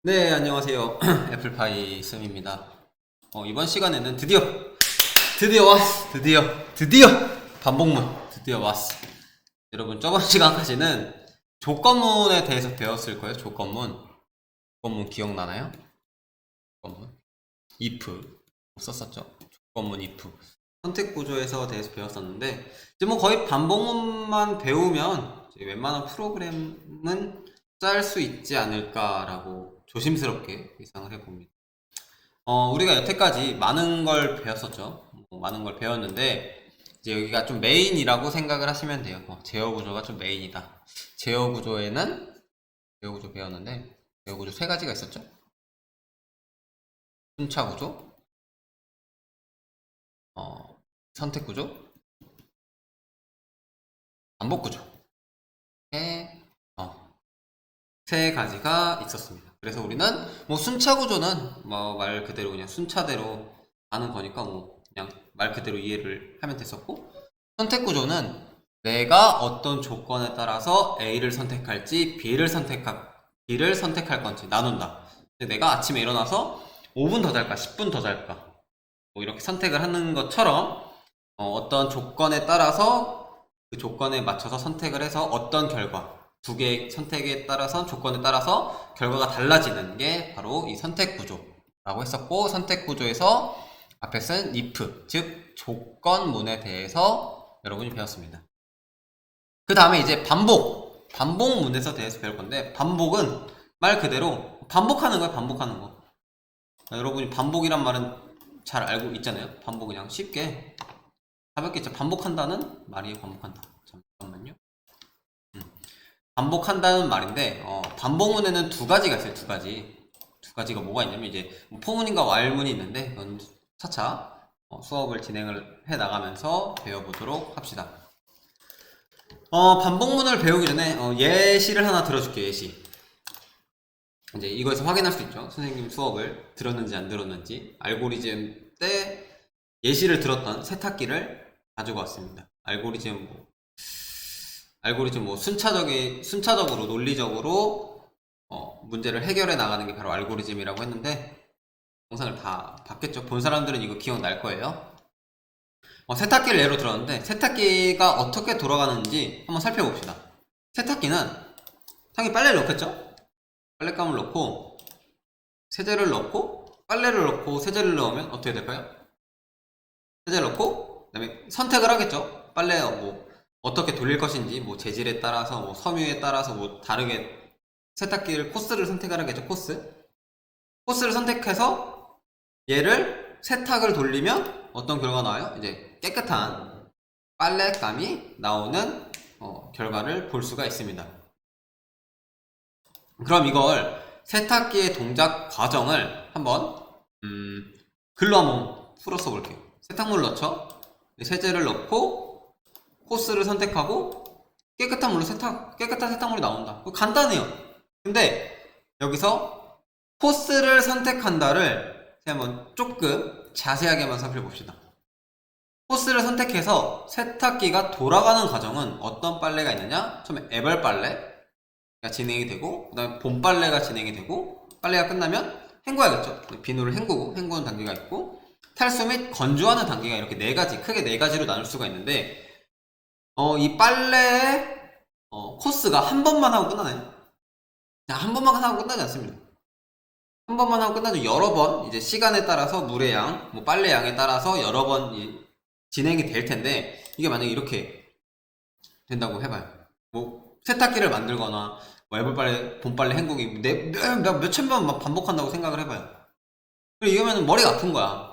네, 안녕하세요. 애플파이 쌤입니다. 이번 시간에는 드디어 왔어. 드디어 반복문 드디어 왔어. 여러분, 저번 시간까지는 조건문에 대해서 배웠을 거예요. 조건문 기억나나요? 조건문 if 썼었죠. 조건문 if 선택 구조에서 대해서 배웠었는데, 이제 뭐 거의 반복문만 배우면 이제 웬만한 프로그램은 짤 수 있지 않을까라고 조심스럽게 예상을 해봅니다. 우리가 여태까지 많은 걸 배웠었죠. 많은 걸 배웠는데, 이제 여기가 좀 메인이라고 생각을 하시면 돼요. 제어 구조가 좀 메인이다. 제어 구조 배웠는데, 제어 구조 세 가지가 있었죠. 순차 구조, 선택 구조, 반복 구조. 세 가지가 있었습니다. 그래서 우리는 뭐 순차 구조는 뭐 말 그대로 그냥 순차대로 가는 거니까 뭐 그냥 말 그대로 이해를 하면 됐었고, 선택 구조는 내가 어떤 조건에 따라서 A를 선택할지 B를 선택할 건지 나눈다. 내가 아침에 일어나서 5분 더 잘까 10분 더 잘까 뭐 이렇게 선택을 하는 것처럼 어떤 조건에 따라서 그 조건에 맞춰서 선택을 해서 어떤 결과, 두 개의 선택에 따라서 조건에 따라서 결과가 달라지는 게 바로 이 선택 구조라고 했었고, 선택 구조에서 앞에 쓴 if, 즉 조건문에 대해서 여러분이 배웠습니다. 그 다음에 이제 반복문에서 대해서 배울 건데, 반복은 말 그대로 반복하는 거예요. 반복하는 거. 여러분이 반복이란 말은 잘 알고 있잖아요. 반복 그냥 쉽게 가볍게 진짜 반복한다는 말이에요. 반복한다. 잠깐만요. 반복한다는 말인데, 반복문에는 두 가지가 있어요. 두 가지가 뭐가 있냐면, 이제 포문인과 왈문이 있는데, 그건 차차 수업을 진행을 해 나가면서 배워보도록 합시다. 반복문을 배우기 전에 예시를 하나 들어줄게요. 예시. 이제 이거에서 확인할 수 있죠. 선생님 수업을 들었는지 안 들었는지. 알고리즘 때 예시를 들었던 세탁기를 가지고 왔습니다. 알고리즘 뭐 순차적으로 논리적으로 문제를 해결해 나가는 게 바로 알고리즘이라고 했는데, 영상을 다 봤겠죠. 본 사람들은 이거 기억날 거예요. 세탁기를 예로 들었는데, 세탁기가 어떻게 돌아가는지 한번 살펴봅시다. 세탁기는 당연히 빨래를 넣겠죠. 빨랫감을 넣고 세제를 넣고 빨래를 넣고 세제를 넣으면 어떻게 될까요? 세제를 넣고 그다음에 선택을 하겠죠. 빨래 뭐 어떻게 돌릴 것인지, 뭐 재질에 따라서, 뭐 섬유에 따라서 뭐 다르게 세탁기를 코스를 선택을 하겠죠. 코스를 선택해서 얘를 세탁을 돌리면 어떤 결과가 나와요? 이제 깨끗한 빨랫감이 나오는 결과를 볼 수가 있습니다. 그럼 이걸 세탁기의 동작 과정을 한번 글로 한번 풀어서 볼게요. 세탁물을 넣죠. 세제를 넣고 코스를 선택하고 깨끗한 세탁물이 나온다. 간단해요. 근데 여기서 코스를 선택한다를 한번 조금 자세하게만 살펴봅시다. 코스를 선택해서 세탁기가 돌아가는 과정은 어떤 빨래가 있느냐? 처음에 애벌 빨래가 진행이 되고, 그 다음에 봄 빨래가 진행이 되고, 빨래가 끝나면 헹궈야겠죠. 비누를 hen구는 단계가 있고, 탈수 및 건조하는 단계가 이렇게 크게 네 가지로 나눌 수가 있는데, 이 빨래의 코스가 한 번만 하고 끝나나요? 한 번만 하고 끝나지 않습니다. 한 번만 하고 끝나죠. 여러 번, 이제 시간에 따라서 물의 양, 뭐 빨래 양에 따라서 여러 번 진행이 될 텐데, 이게 만약에 이렇게 된다고 해봐요. 뭐 세탁기를 만들거나 뭐 애벌빨래, 봄빨래 헹구기 몇천 번 반복한다고 생각을 해봐요. 그리고 이거면 머리가 아픈 거야.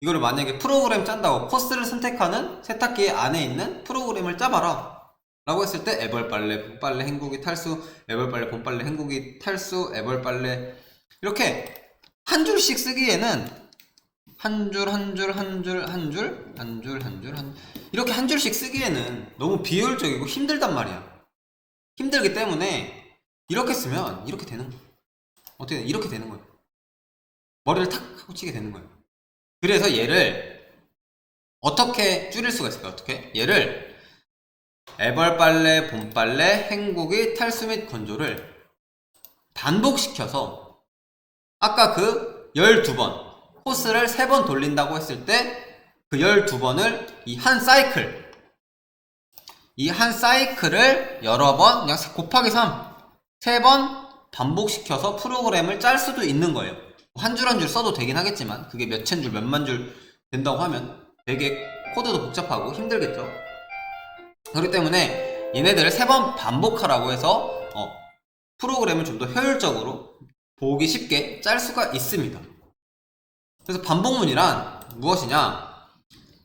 이거를 만약에 프로그램 짠다고 코스를 선택하는 세탁기 안에 있는 프로그램을 짜봐라 라고 했을 때 애벌빨래, 봄빨래 헹구기 탈수, 애벌빨래, 봄빨래 헹구기 탈수, 애벌빨래, 이렇게 한 줄씩 쓰기에는 이렇게 한 줄씩 쓰기에는 너무 비효율적이고 힘들단 말이야. 힘들기 때문에 이렇게 쓰면 이렇게 되는 거야. 이렇게 되는 거야. 머리를 탁 하고 치게 되는 거야. 그래서 얘를 어떻게 줄일 수가 있을까? 얘를 애벌빨래, 봄빨래, 헹구기, 탈수 및 건조를 반복시켜서 아까 그 12번 코스를 3번 돌린다고 했을 때 그 12번을 이 한 사이클을 여러 번 그냥 곱하기 3번 반복시켜서 프로그램을 짤 수도 있는 거예요. 한 줄 한 줄 써도 되긴 하겠지만 그게 몇천 줄 몇만 줄 된다고 하면 되게 코드도 복잡하고 힘들겠죠. 그렇기 때문에 얘네들을 3번 반복하라고 해서 프로그램을 좀 더 효율적으로 보기 쉽게 짤 수가 있습니다. 그래서 반복문이란 무엇이냐?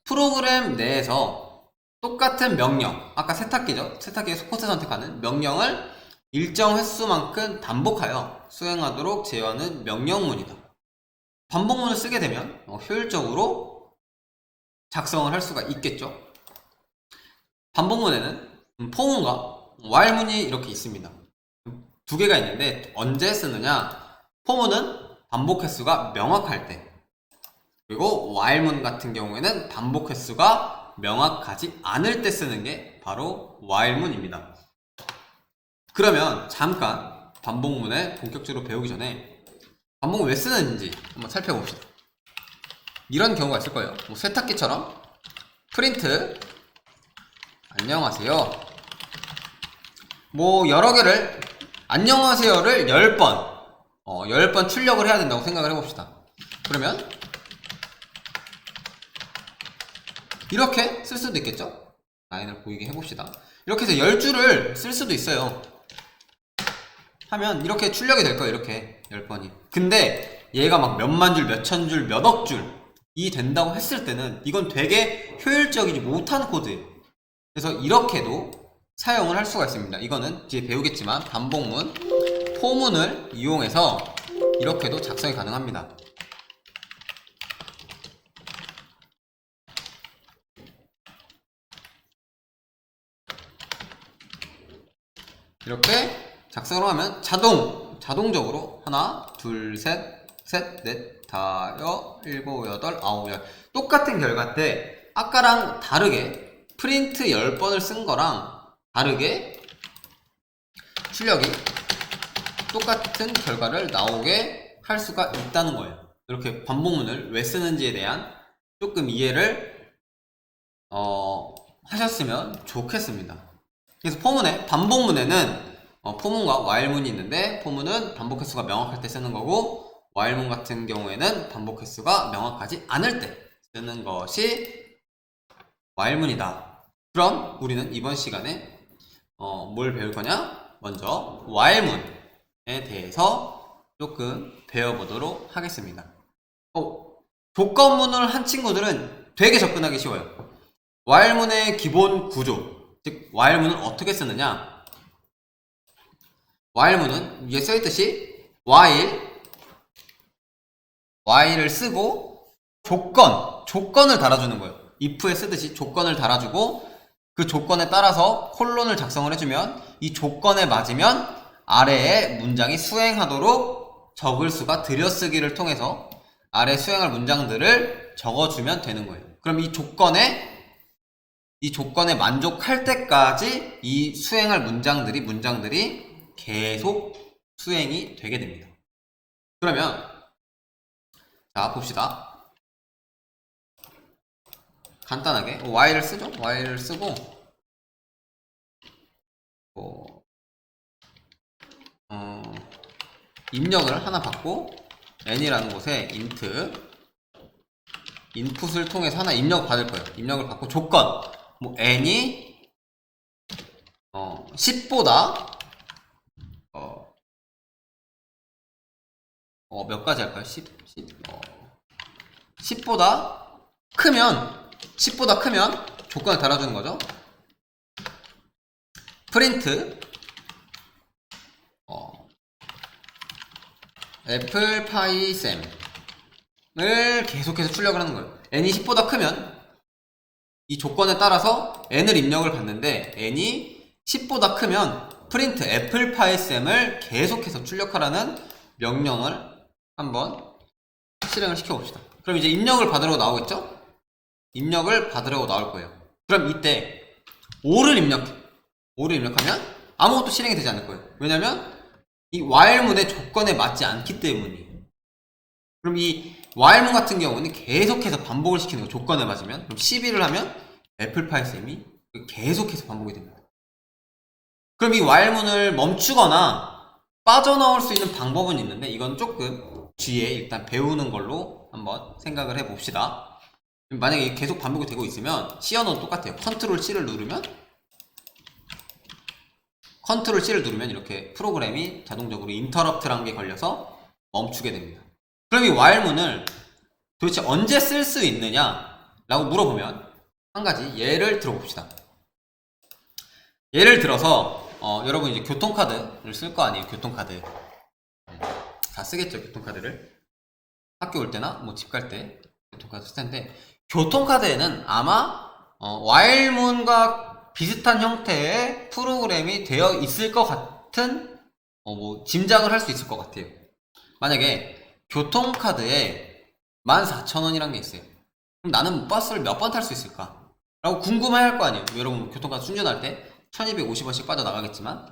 프로그램 내에서 똑같은 명령, 아까 세탁기죠? 세탁기에서 코스 선택하는 명령을 일정 횟수만큼 반복하여 수행하도록 제어하는 명령문이다. 반복문을 쓰게 되면 효율적으로 작성을 할 수가 있겠죠. 반복문에는 포문과 while문이 이렇게 있습니다. 두 개가 있는데 언제 쓰느냐? 포문은 반복 횟수가 명확할 때, 그리고 while문 같은 경우에는 반복 횟수가 명확하지 않을 때 쓰는 게 바로 while문입니다. 그러면 잠깐 반복문을 본격적으로 배우기 전에 반복문 왜 쓰는지 한번 살펴봅시다. 이런 경우가 있을 거예요. 뭐 세탁기처럼 프린트 안녕하세요 뭐 여러 개를 안녕하세요를 10번 출력을 해야 된다고 생각을 해봅시다. 그러면 이렇게 쓸 수도 있겠죠? 라인을 보이게 해봅시다. 이렇게 해서 10줄을 쓸 수도 있어요. 하면 이렇게 출력이 될 거예요. 이렇게 10번이. 근데 얘가 막 몇만 줄, 몇천 줄, 몇억 줄이 된다고 했을 때는 이건 되게 효율적이지 못한 코드예요. 그래서 이렇게도 사용을 할 수가 있습니다. 이거는 뒤에 배우겠지만 반복문, 포문을 이용해서 이렇게도 작성이 가능합니다. 이렇게 작성을 하면 자동적으로 하나, 둘, 셋, 넷, 다섯, 일곱, 여덟, 아홉, 열 똑같은 결과인데 아까랑 다르게 프린트 10번을 쓴 거랑 다르게 출력이 똑같은 결과를 나오게 할 수가 있다는 거예요. 이렇게 반복문을 왜 쓰는지에 대한 조금 이해를 하셨으면 좋겠습니다. 그래서 반복문에는 포문과 while문이 있는데 포문은 반복 횟수가 명확할 때 쓰는 거고 while문 같은 경우에는 반복 횟수가 명확하지 않을 때 쓰는 것이 while문이다. 그럼 우리는 이번 시간에 뭘 배울 거냐? 먼저 while문에 대해서 조금 배워보도록 하겠습니다. 조건문을 한 친구들은 되게 접근하기 쉬워요. while문의 기본 구조, 즉 while문을 어떻게 쓰느냐? while문은 위에 써있듯이 while을 쓰고 조건을 달아주는 거예요. if에 쓰듯이 조건을 달아주고 그 조건에 따라서 콜론을 작성을 해주면 이 조건에 맞으면 아래에 문장이 수행하도록 적을 수가 들여쓰기를 통해서 아래 수행할 문장들을 적어주면 되는 거예요. 그럼 이 조건에 만족할 때까지 이 수행할 문장들이 계속 수행이 되게 됩니다. 그러면 자 봅시다. 간단하게 while을 쓰죠. while을 쓰고 입력을 하나 받고 n이라는 곳에 int 인풋을 통해서 하나 입력을 받을 거예요. 입력을 받고 조건 뭐 n이 10보다 몇 가지 할까요? 10보다 크면 조건을 달아주는 거죠. 프린트 애플파이 쌤을 계속해서 출력을 하는 거예요. n이 10보다 크면 이 조건에 따라서 n을 입력을 받는데 n이 10보다 크면 프린트 애플파이 쌤을 계속해서 출력하라는 명령을 한번 실행을 시켜봅시다. 그럼 이제 입력을 받으려고 나오겠죠? 입력을 받으려고 나올 거예요. 그럼 이때 o를 입력하면 아무것도 실행이 되지 않을 거예요. 왜냐면 이 while문의 조건에 맞지 않기 때문이에요. 그럼 이 while문 같은 경우는 계속해서 반복을 시키는 거, 조건에 맞으면. 그럼 12를 하면 애플 파이 셈이 계속해서 반복이 됩니다. 그럼 이 while문을 멈추거나 빠져나올 수 있는 방법은 있는데, 이건 조금 뒤에 일단 배우는 걸로 한번 생각을 해 봅시다. 만약에 계속 반복이 되고 있으면 C언어는 똑같아요. 컨트롤 C를 누르면 이렇게 프로그램이 자동적으로 인터럽트라는 게 걸려서 멈추게 됩니다. 그럼 이 while문을 도대체 언제 쓸 수 있느냐 라고 물어보면 한 가지 예를 들어봅시다. 예를 들어서 여러분 이제 교통카드를 쓸 거 아니에요. 교통카드 다 쓰겠죠. 교통카드를 학교 올 때나 뭐 집 갈 때 교통카드 쓸 텐데, 교통카드에는 아마 while문과 비슷한 형태의 프로그램이 되어 있을 것 같은 뭐 짐작을 할 수 있을 것 같아요. 만약에 교통카드에 14,000원이란 게 있어요. 그럼 나는 버스를 몇 번 탈 수 있을까? 라고 궁금해 할 거 아니에요. 여러분 교통카드 충전할 때 1250원씩 빠져나가겠지만,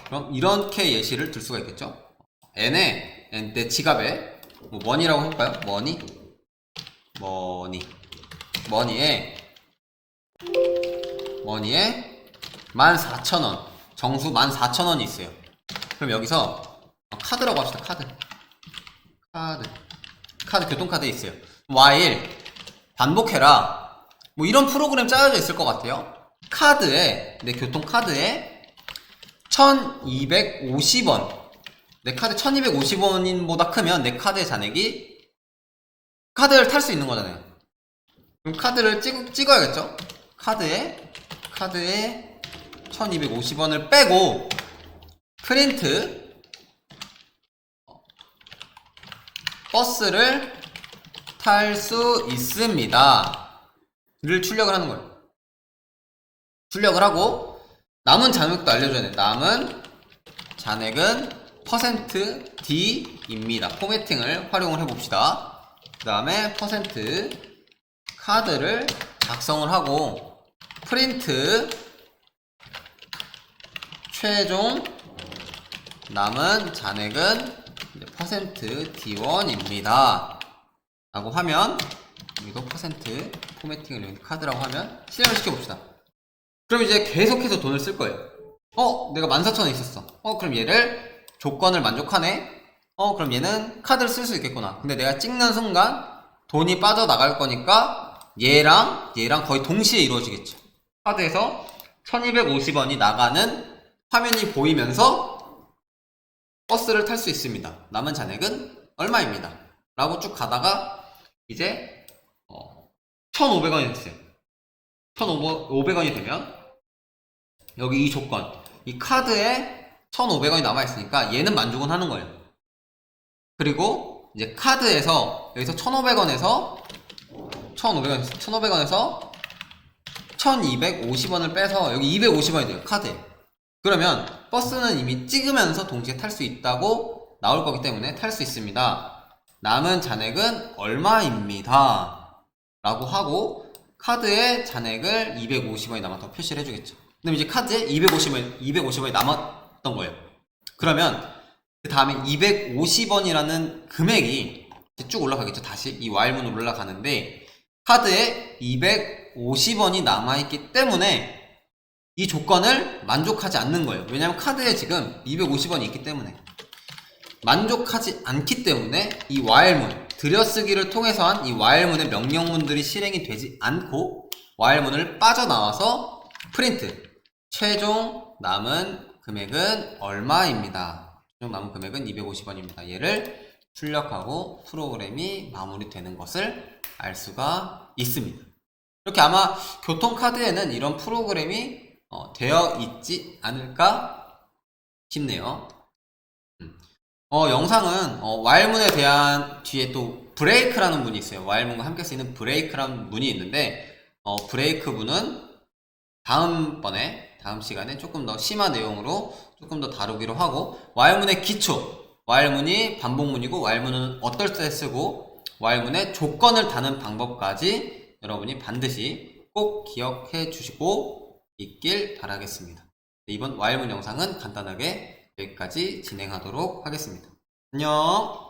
그럼 이렇게 예시를 들 수가 있겠죠. n에 내 지갑에 뭐 머니라고 해볼까요? 머니에 14,000원, 정수 14,000원이 있어요. 그럼 여기서 카드라고 합시다. 카드 교통카드에 있어요. while 반복해라, 뭐 이런 프로그램 짜여져 있을 것 같아요. 내 교통카드에 1250원, 내 카드 1250원보다 크면 내 카드의 잔액이, 카드를 탈 수 있는 거잖아요. 그럼 카드를 찍어야겠죠? 카드에 1250원을 빼고 프린트 버스를 탈 수 있습니다 를 출력을 하는 거예요. 출력을 하고 남은 잔액도 알려줘야 돼. 남은 잔액은 %D입니다. 포매팅을 활용을 해봅시다. 그 다음에 카드를 작성을 하고 프린트 최종 남은 잔액은 %D1입니다 라고 하면, 여기도 포매팅을 카드라고 하면 실행을 시켜봅시다. 그럼 이제 계속해서 돈을 쓸 거예요. 내가 14,000원 있었어. 그럼 얘를 조건을 만족하네. 그럼 얘는 카드를 쓸 수 있겠구나. 근데 내가 찍는 순간 돈이 빠져나갈 거니까 얘랑 거의 동시에 이루어지겠죠. 카드에서 1250원이 나가는 화면이 보이면서 버스를 탈 수 있습니다. 남은 잔액은 얼마입니다 라고 쭉 가다가 이제 1,500원이 됐어요. 1,500원이 되면 여기 이 조건, 이 카드에 1,500원이 남아있으니까 얘는 만족은 하는 거예요. 그리고 이제 카드에서 여기서 1,500원에서 1,250원을 빼서 여기 250원이 돼요. 카드에. 그러면 버스는 이미 찍으면서 동시에 탈 수 있다고 나올 거기 때문에 탈 수 있습니다. 남은 잔액은 얼마입니다 라고 하고 카드에 잔액을 250원이 남았다고 표시를 해주겠죠. 그럼 이제 카드에 250원이 남았던 거예요. 그러면 그 다음에 250원이라는 금액이 쭉 올라가겠죠. 다시 이 while문으로 올라가는데 카드에 250원이 남아있기 때문에 이 조건을 만족하지 않는 거예요. 왜냐하면 카드에 지금 250원이 있기 때문에. 만족하지 않기 때문에 이 while문, 들여쓰기를 통해서 한 이 while문의 명령문들이 실행이 되지 않고 while문을 빠져나와서 프린트 최종 남은 금액은 얼마입니다. 최종 남은 금액은 250원입니다. 얘를 출력하고 프로그램이 마무리되는 것을 알 수가 있습니다. 이렇게 아마 교통카드에는 이런 프로그램이 되어 있지 않을까 싶네요. 영상은 while문에 대한 뒤에 또 브레이크라는 문이 있어요. while문과 함께 쓰이는 브레이크라는 문이 있는데 브레이크 문은 다음 시간에 조금 더 심한 내용으로 조금 더 다루기로 하고, while문의 기초, while문이 반복문이고 while문은 어떨 때 쓰고 while문의 조건을 다는 방법까지 여러분이 반드시 꼭 기억해 주시고 있길 바라겠습니다. 이번 while문 영상은 간단하게 여기까지 진행하도록 하겠습니다. 안녕.